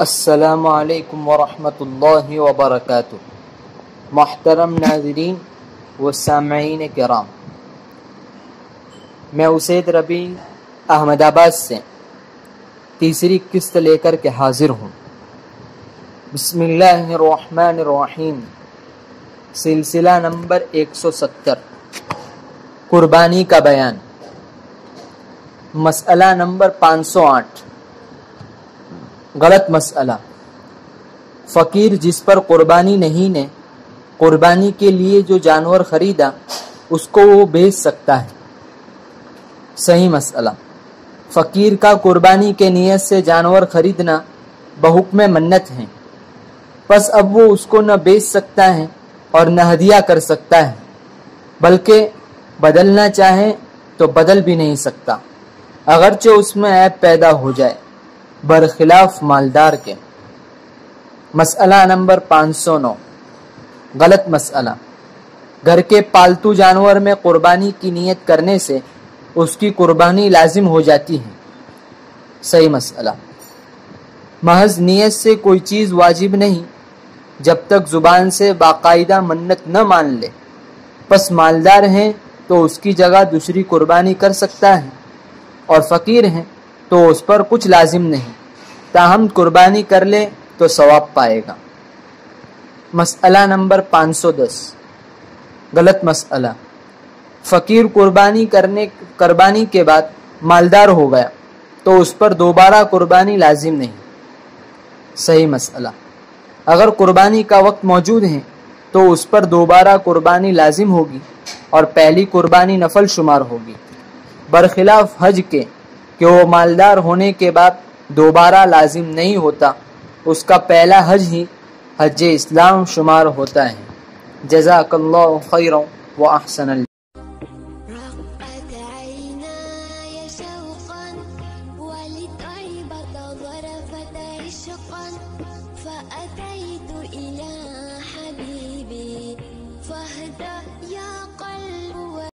السلام علیکم ورحمۃ اللہ وبرکاتہ۔ محترم ناظرین و سامعین کرام، میں اسید ربیع احمد آباد سے تیسری قسط لے کر کے حاضر ہوں۔ بسم اللہ الرحمن الرحیم، سلسلہ نمبر 170، قربانی کا بیان۔ مسئلہ نمبر 508، غلط مسئلہ۔ فقیر جس پر قربانی نہیں نے قربانی کے لیے جو جانور خریدا اس کو وہ بیچ سکتا ہے۔ صحیح مسئلہ۔ فقیر کا قربانی کے نیت سے جانور خریدنا بحکم منت ہے، پس اب وہ اس کو نہ بیچ سکتا ہے اور نہ ہدیہ کر سکتا ہے، بلکہ بدلنا چاہے تو بدل بھی نہیں سکتا، اگرچہ اس میں عیب پیدا ہو جائے، برخلاف مالدار کے۔ مسئلہ نمبر 509، غلط مسئلہ۔ گھر کے پالتو جانور میں قربانی کی نیت کرنے سے اس کی قربانی لازم ہو جاتی ہے۔ صحیح مسئلہ۔ محض نیت سے کوئی چیز واجب نہیں جب تک زبان سے باقاعدہ منت نہ مان لے، پس مالدار ہیں تو اس کی جگہ دوسری قربانی کر سکتا ہے، اور فقیر ہیں تو اس پر کچھ لازم نہیں، تاہم قربانی کر لے تو ثواب پائے گا۔ مسئلہ نمبر 510، غلط مسئلہ۔ فقیر قربانی کے بعد مالدار ہو گیا تو اس پر دوبارہ قربانی لازم نہیں۔ صحیح مسئلہ۔ اگر قربانی کا وقت موجود ہے تو اس پر دوبارہ قربانی لازم ہوگی اور پہلی قربانی نفل شمار ہوگی، برخلاف حج کے کہ وہ مالدار ہونے کے بعد دوبارہ لازم نہیں ہوتا، اس کا پہلا حج ہی حج اسلام شمار ہوتا ہے۔ جزاک اللہ خیرا و احسن